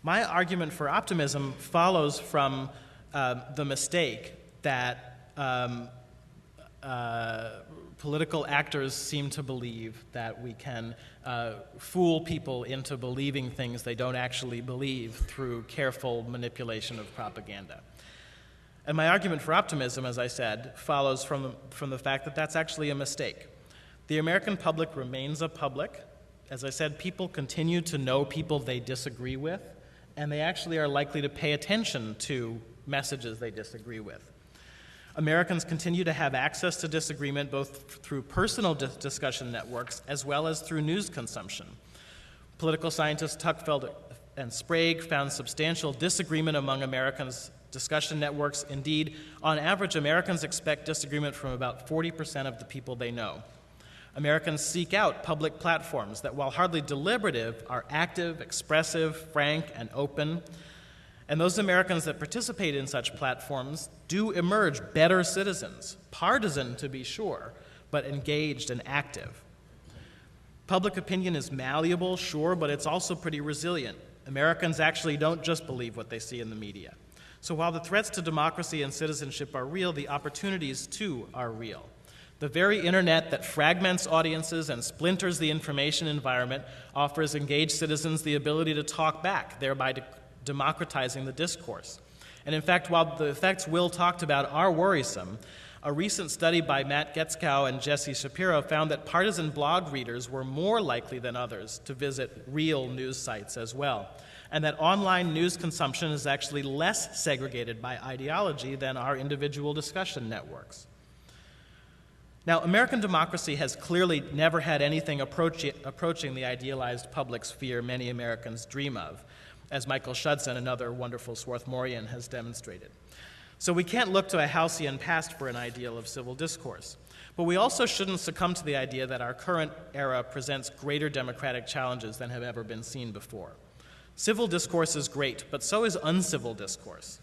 My argument for optimism follows from the mistake that political actors seem to believe that we can fool people into believing things they don't actually believe through careful manipulation of propaganda. And my argument for optimism, as I said, follows from the fact that that's actually a mistake. The American public remains a public. As I said, people continue to know people they disagree with, and they actually are likely to pay attention to messages they disagree with. Americans continue to have access to disagreement both through personal discussion networks as well as through news consumption. Political scientists Tuckfeld and Sprague found substantial disagreement among Americans' discussion networks. Indeed, on average, Americans expect disagreement from about 40% of the people they know. Americans seek out public platforms that, while hardly deliberative, are active, expressive, frank, and open. And those Americans that participate in such platforms do emerge better citizens, partisan to be sure, but engaged and active. Public opinion is malleable, sure, but it's also pretty resilient. Americans actually don't just believe what they see in the media. So while the threats to democracy and citizenship are real, the opportunities too are real. The very internet that fragments audiences and splinters the information environment offers engaged citizens the ability to talk back, thereby democratizing the discourse. And in fact, while the effects Will talked about are worrisome, a recent study by Matt Getzkow and Jesse Shapiro found that partisan blog readers were more likely than others to visit real news sites as well, and that online news consumption is actually less segregated by ideology than our individual discussion networks. Now, American democracy has clearly never had anything approaching the idealized public sphere many Americans dream of, as Michael Schudson, another wonderful Swarthmorian, has demonstrated. So we can't look to a halcyon past for an ideal of civil discourse. But we also shouldn't succumb to the idea that our current era presents greater democratic challenges than have ever been seen before. Civil discourse is great, but so is uncivil discourse.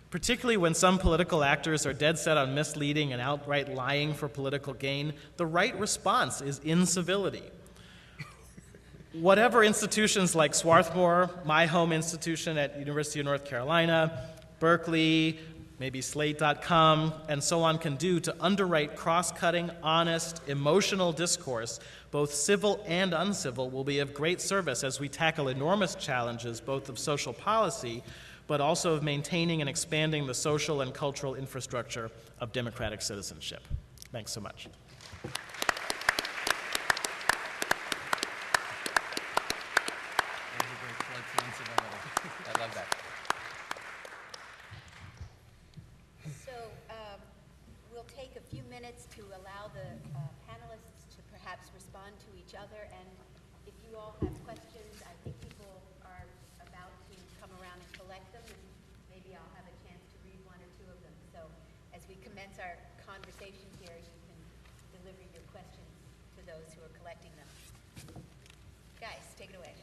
Particularly when some political actors are dead set on misleading and outright lying for political gain, the right response is incivility. Whatever institutions like Swarthmore, my home institution at University of North Carolina, Berkeley, maybe Slate.com, and so on can do to underwrite cross-cutting, honest, emotional discourse, both civil and uncivil, will be of great service as we tackle enormous challenges both of social policy but also of maintaining and expanding the social and cultural infrastructure of democratic citizenship. Thanks so much. to allow the panelists to perhaps respond to each other, and if you all have questions, I think people are about to come around and collect them, and maybe I'll have a chance to read one or two of them. So as we commence our conversation here, you can deliver your questions to those who are collecting them. Guys, take it away.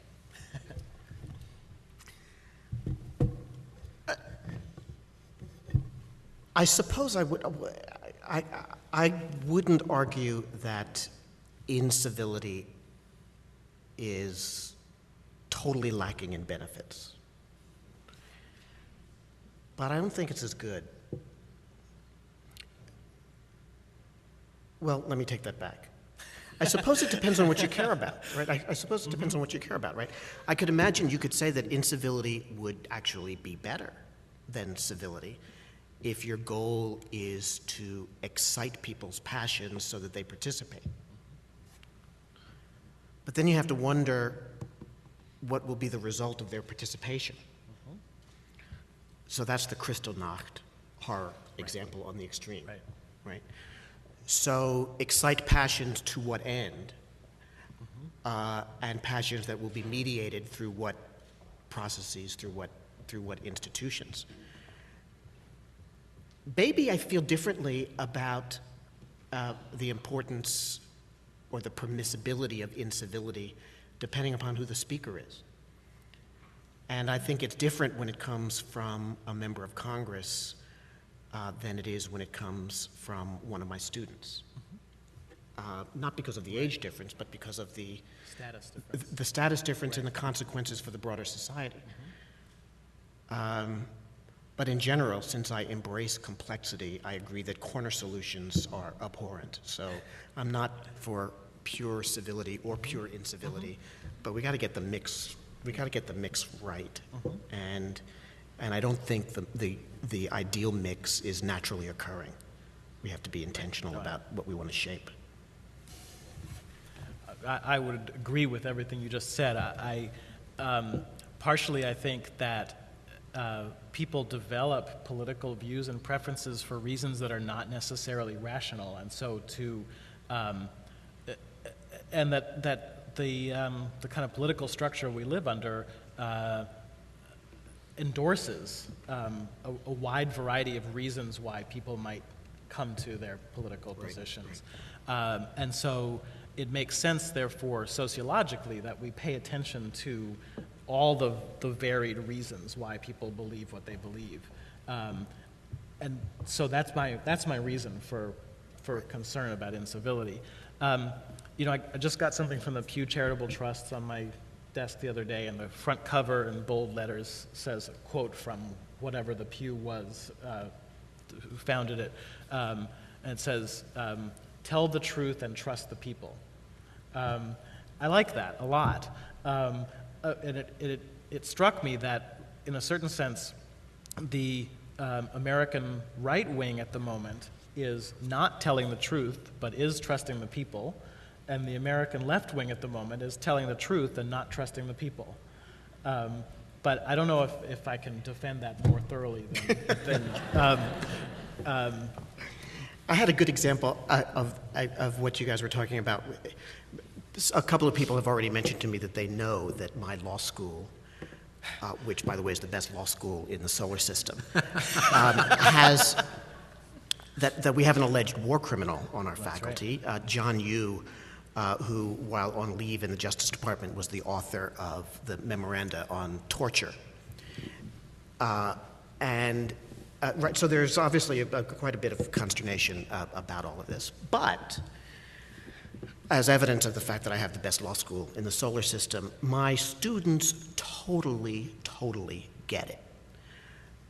I suppose I wouldn't argue that incivility is totally lacking in benefits. But I don't think it's as good. Well, let me take that back. I suppose it depends on what you care about, right? I suppose it depends on what you care about, right? I could imagine you could say that incivility would actually be better than civility if your goal is to excite people's passions so that they participate. But then you have to wonder what will be the result of their participation. So that's the Kristallnacht horror example on the extreme, right? So excite passions to what end? And passions that will be mediated through what processes, through what institutions? Maybe I feel differently about the importance or the permissibility of incivility depending upon who the speaker is. And I think it's different when it comes from a member of Congress than it is when it comes from one of my students. Not because of the age difference, but because of the status difference and the consequences for the broader society. But in general, since I embrace complexity, I agree that corner solutions are abhorrent. So I'm not for pure civility or pure incivility, but we got to get the mix. We got to get the mix right, and I don't think the ideal mix is naturally occurring. We have to be intentional about what we want to shape. I would agree with everything you just said. Partially, I think that people develop political views and preferences for reasons that are not necessarily rational, and so and that the kind of political structure we live under endorses a wide variety of reasons why people might come to their political positions, and so it makes sense, therefore, sociologically, that we pay attention to all the varied reasons why people believe what they believe, and so that's my reason for concern about incivility. I just got something from the Pew Charitable Trusts on my desk the other day, and the front cover in bold letters says a quote from whatever the Pew was who founded it, and it says, "Tell the truth and trust the people." I like that a lot. And it struck me that, in a certain sense, the American right wing at the moment is not telling the truth, but is trusting the people, and the American left wing at the moment is telling the truth and not trusting the people. But I don't know if I can defend that more thoroughly than I had a good example of what you guys were talking about. A couple of people have already mentioned to me that they know that my law school, which, by the way, is the best law school in the solar system, has that we have an alleged war criminal on our faculty, John Yoo, who, while on leave in the Justice Department, was the author of the memoranda on torture. So there's obviously quite a bit of consternation about all of this. But as evidence of the fact that I have the best law school in the solar system, my students totally get it,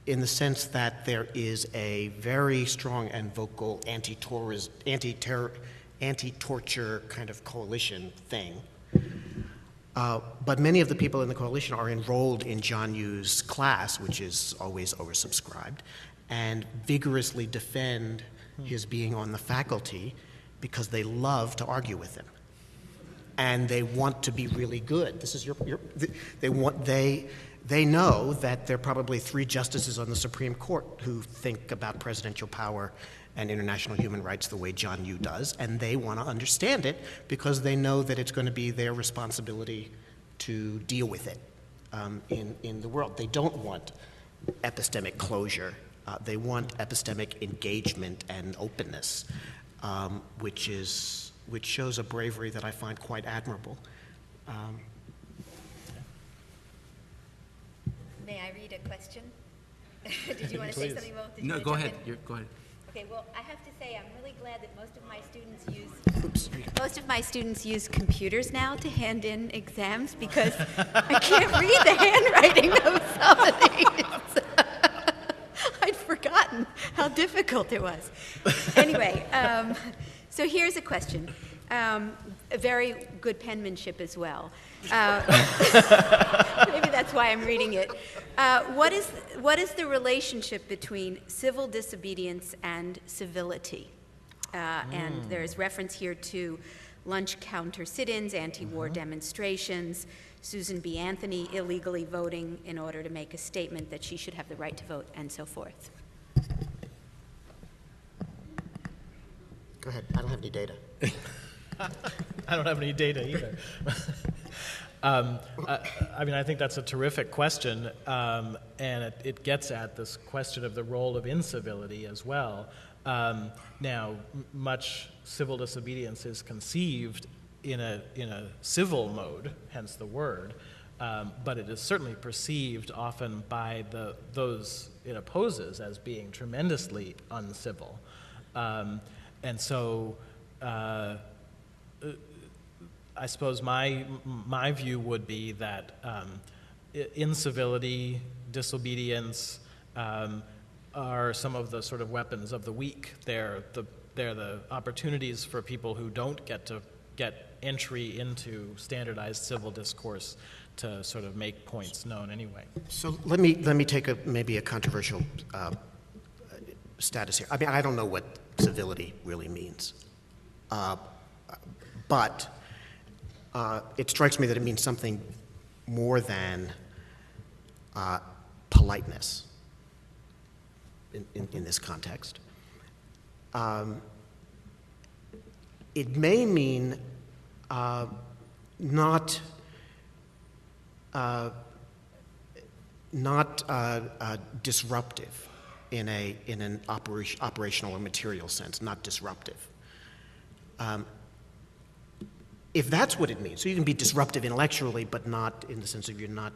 in the sense that there is a very strong and vocal anti-torture kind of coalition thing. But many of the people in the coalition are enrolled in John Yoo's class, which is always oversubscribed, and vigorously defend his being on the faculty because they love to argue with him. And they want to be really good. This is they know that there are probably 3 justices on the Supreme Court who think about presidential power and international human rights the way John Yoo does, and they want to understand it because they know that it's going to be their responsibility to deal with it in the world. They don't want epistemic closure. They want epistemic engagement and openness, which shows a bravery that I find quite admirable. May I read a question? Did you want to say something, Will? Did you No, want to go jump ahead. in? Go ahead. Okay, well, I have to say I'm really glad that most of my students use computers now to hand in exams because I can't read the handwriting of some of these. I'd forgotten how difficult it was. Anyway, so here's a question. A very good penmanship as well. Maybe that's why I'm reading it. What is the relationship between civil disobedience and civility? And there's reference here to lunch counter sit-ins, anti-war demonstrations, Susan B. Anthony illegally voting in order to make a statement that she should have the right to vote, and so forth. Go ahead. I don't have any data. I don't have any data either. I mean, I think that's a terrific question, and it gets at this question of the role of incivility as well. Now, much civil disobedience is conceived in a civil mode, hence the word, but it is certainly perceived often by those it opposes as being tremendously uncivil. And so I suppose my view would be that incivility, disobedience are some of the sort of weapons of the weak. They're the opportunities for people who don't get entry into standardized civil discourse to sort of make points known anyway. So let me take maybe a controversial status here. I mean, I don't know what civility really means, but it strikes me that it means something more than politeness in this context. It may mean not disruptive in an operational or material sense, not disruptive. If that's what it means, so you can be disruptive intellectually, but not in the sense of you're not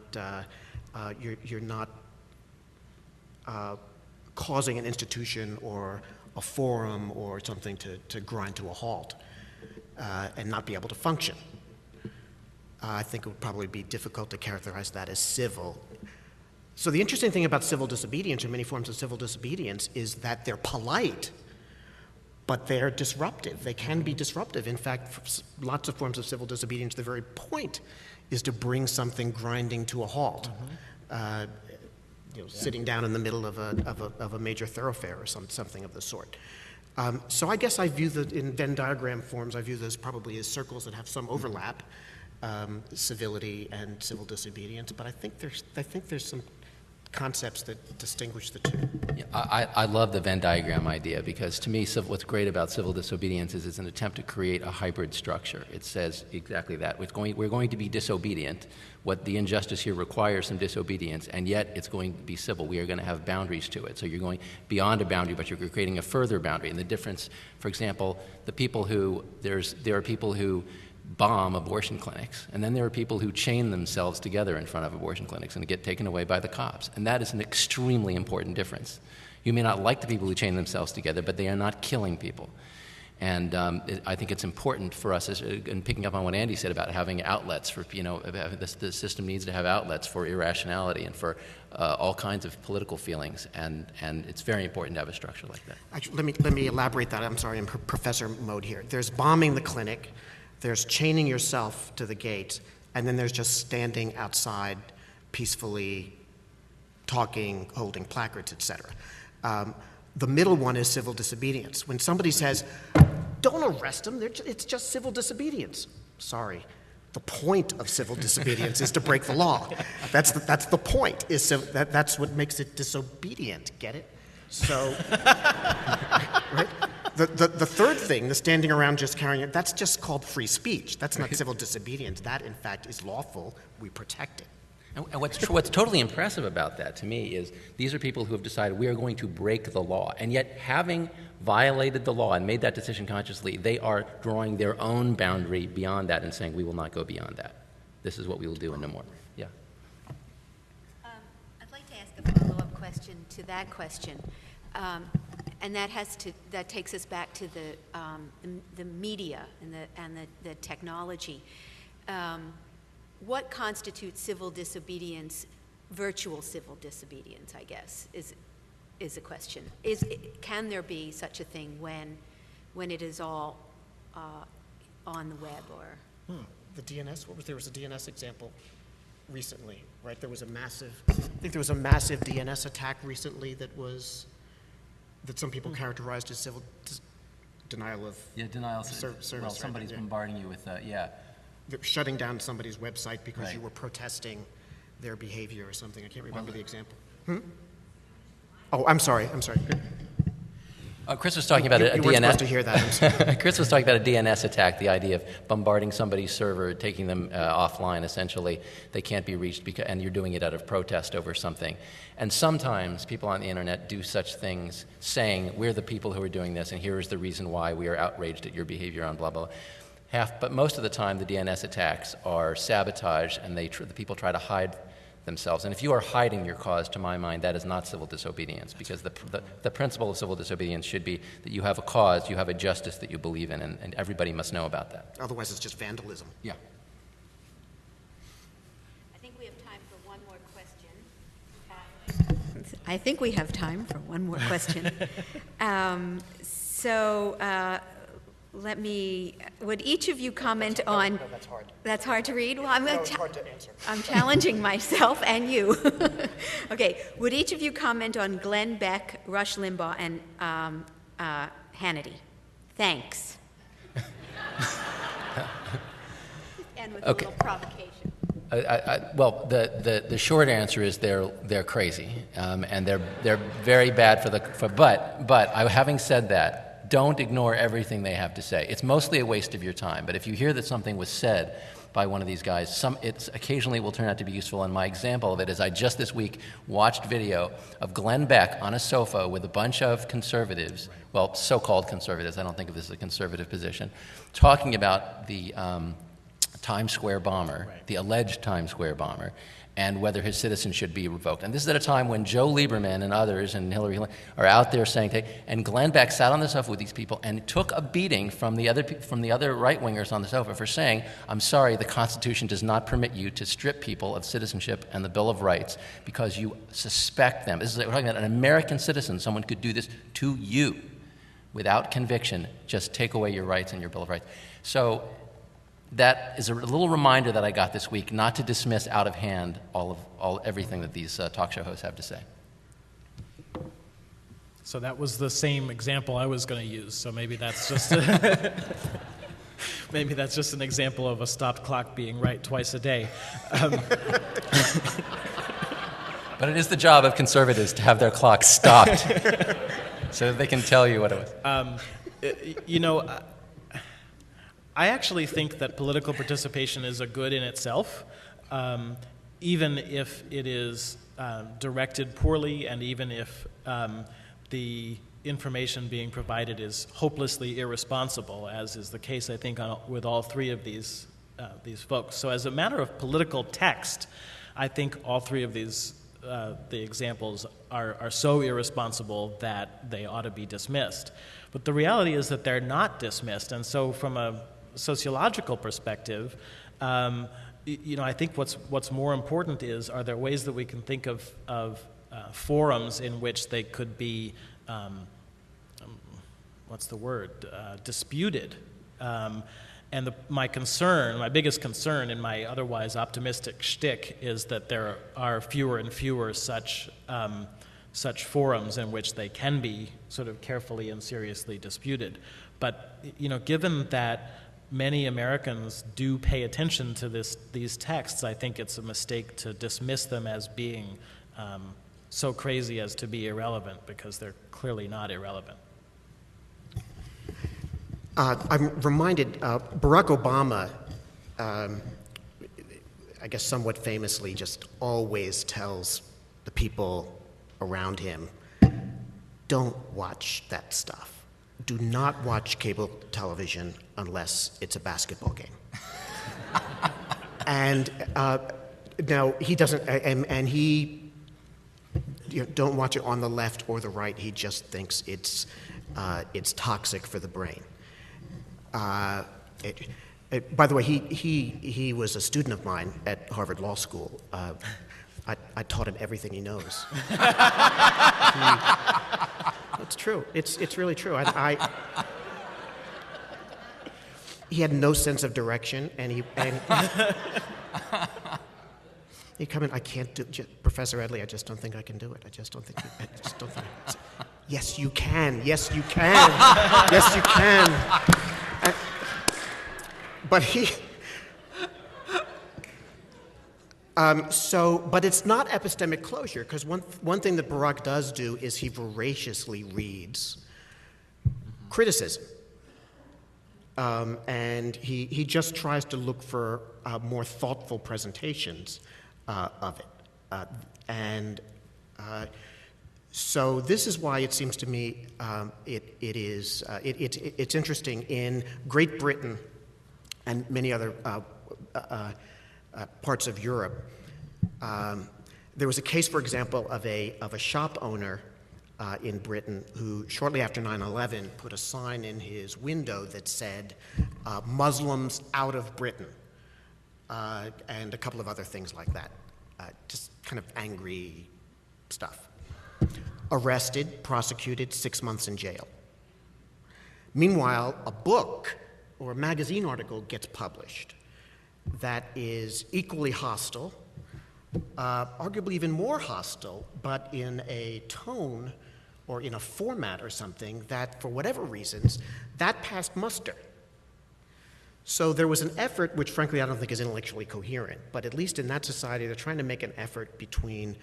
causing an institution or a forum or something to grind to a halt and not be able to function. I think it would probably be difficult to characterize that as civil. So the interesting thing about civil disobedience, or many forms of civil disobedience, is that they're polite, but they're disruptive. They can be disruptive. In fact, lots of forms of civil disobedience, the very point is to bring something grinding to a halt. Sitting down in the middle of a major thoroughfare or something of the sort. So I guess I view in Venn diagram forms, I view those probably as circles that have some overlap, civility and civil disobedience. But I think there's some concepts that distinguish the two. Yeah, I love the Venn diagram idea because to me, what's great about civil disobedience is it's an attempt to create a hybrid structure. It says exactly that. We're going to be disobedient. What the injustice here requires some disobedience, and yet it's going to be civil. We are going to have boundaries to it. So you're going beyond a boundary, but you're creating a further boundary. And the difference, for example, there are people who bomb abortion clinics, and then there are people who chain themselves together in front of abortion clinics and get taken away by the cops. And that is an extremely important difference. You may not like the people who chain themselves together, but they are not killing people. And I think it's important for us, and picking up on what Andy said about having outlets for, the system needs to have outlets for irrationality and for all kinds of political feelings, and it's very important to have a structure like that. Actually, let me elaborate that. I'm sorry, I'm professor mode here. There's bombing the clinic, there's chaining yourself to the gate, and then there's just standing outside peacefully talking, holding placards, etc. The middle one is civil disobedience. When somebody says, don't arrest them, it's just civil disobedience. Sorry. The point of civil disobedience is to break the law. That's the point. That's what makes it disobedient. Get it? So, right? The third thing, the standing around just carrying it, that's just called free speech. That's not civil disobedience. That, in fact, is lawful. We protect it. And what's totally impressive about that to me is these are people who have decided we are going to break the law. And yet, having violated the law and made that decision consciously, they are drawing their own boundary beyond that and saying we will not go beyond that. This is what we will do and no more. Yeah. I'd like to ask a follow-up question to that question. And that takes us back to the media and the technology. What constitutes civil disobedience, virtual civil disobedience, I guess, is a question. Can there be such a thing when it is all on the web or? The DNS, there was a DNS example recently, right? I think there was a massive DNS attack recently that some people characterized as civil denial of service. Well, somebody's bombarding you with, They're shutting down somebody's website because you were protesting their behavior or something. I can't remember the example. Oh, I'm sorry. Chris was talking about a you weren't DNS. supposed to hear that. Chris was talking about a DNS attack, the idea of bombarding somebody's server, taking them offline, essentially. They can't be reached, and you're doing it out of protest over something. And sometimes people on the internet do such things, saying, we're the people who are doing this, and here is the reason why we are outraged at your behavior on blah, blah, blah. But most of the time, the DNS attacks are sabotage, and the people try to hide themselves. And if you are hiding your cause, to my mind, that is not civil disobedience, because the principle of civil disobedience should be that you have a cause, you have a justice that you believe in, and everybody must know about that. Otherwise, it's just vandalism. Yeah. I think we have time for one more question. Would each of you comment on... No, that's hard. That's hard to read? Well, It's hard to answer. I'm challenging myself and you. Okay, would each of you comment on Glenn Beck, Rush Limbaugh, and Hannity? Thanks. And with a little provocation. Well, the short answer is they're crazy, and they're very bad but having said that, don't ignore everything they have to say. It's mostly a waste of your time, but if you hear that something was said by one of these guys, it occasionally will turn out to be useful, and my example of it is I just this week watched video of Glenn Beck on a sofa with a bunch of conservatives, well, so-called conservatives, I don't think of this as a conservative position, talking about the Times Square bomber, the alleged Times Square bomber, and whether his citizenship should be revoked. And this is at a time when Joe Lieberman and others and Hillary Clinton are out there saying, and Glenn Beck sat on the sofa with these people and took a beating from the other right-wingers on the sofa for saying, I'm sorry, the Constitution does not permit you to strip people of citizenship and the Bill of Rights because you suspect them. We're talking about an American citizen. Someone could do this to you without conviction, just take away your rights and your Bill of Rights. So that is a little reminder that I got this week not to dismiss out of hand everything that these talk show hosts have to say. So that was the same example I was going to use. So maybe that's just maybe that's just an example of a stopped clock being right twice a day. But it is the job of conservatives to have their clocks stopped so that they can tell you what it was. I actually think that political participation is a good in itself, even if it is directed poorly and even if the information being provided is hopelessly irresponsible, as is the case, I think, with all three of these folks. So as a matter of political text, I think all three of these the examples are so irresponsible that they ought to be dismissed. But the reality is that they're not dismissed, and so from a sociological perspective, I think what's more important are there ways that we can think of forums in which they could be, disputed. And my biggest concern in my otherwise optimistic shtick is that there are fewer and fewer such forums in which they can be sort of carefully and seriously disputed. But, given that many Americans do pay attention to these texts, I think it's a mistake to dismiss them as being so crazy as to be irrelevant, because they're clearly not irrelevant. I'm reminded, Barack Obama, I guess somewhat famously, just always tells the people around him, don't watch that stuff. Do not watch cable television unless it's a basketball game. And now he doesn't, and he, don't watch it on the left or the right. He just thinks it's toxic for the brain. By the way, he was a student of mine at Harvard Law School. I taught him everything he knows. It's true. It's really true. He had no sense of direction, and he'd come in. I can't do, Professor Edley. I just don't think I can do it. I just don't think. Yes, you can. Yes, you can. Yes, you can. But he. But it's not epistemic closure, because one thing that Barack does do is he voraciously reads criticism. And he just tries to look for more thoughtful presentations of it. So this is why it seems to me it's interesting in Great Britain and many other parts of Europe. There was a case, for example, of a shop owner in Britain who, shortly after 9/11, put a sign in his window that said, Muslims out of Britain, and a couple of other things like that. Just kind of angry stuff. Arrested, prosecuted, 6 months in jail. Meanwhile, a book or a magazine article gets published that is equally hostile, arguably even more hostile, but in a tone or in a format or something that, for whatever reasons, that passed muster. So there was an effort, which frankly I don't think is intellectually coherent, but at least in that society they're trying to make an effort between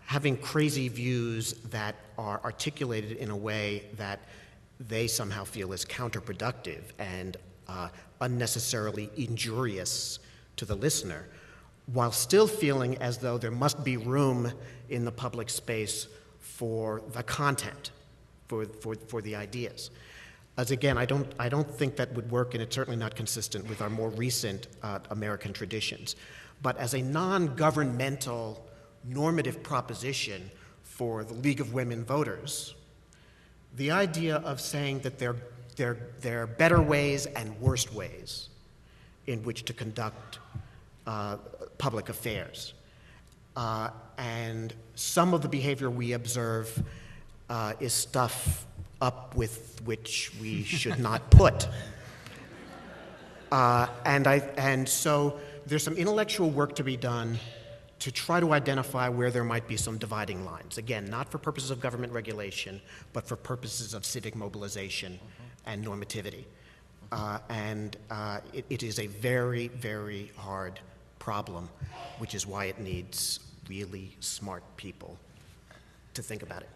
having crazy views that are articulated in a way that they somehow feel is counterproductive and unnecessarily injurious to the listener, while still feeling as though there must be room in the public space for the content, for the ideas. As again, I don't think that would work, and it's certainly not consistent with our more recent American traditions. But as a non-governmental normative proposition for the League of Women Voters, the idea of saying that there are better ways and worse ways in which to conduct public affairs. And some of the behavior we observe is stuff up with which we should not put. And so there's some intellectual work to be done to try to identify where there might be some dividing lines. Again, not for purposes of government regulation, but for purposes of civic mobilization and normativity. It is a very, very hard problem, which is why it needs really smart people to think about it.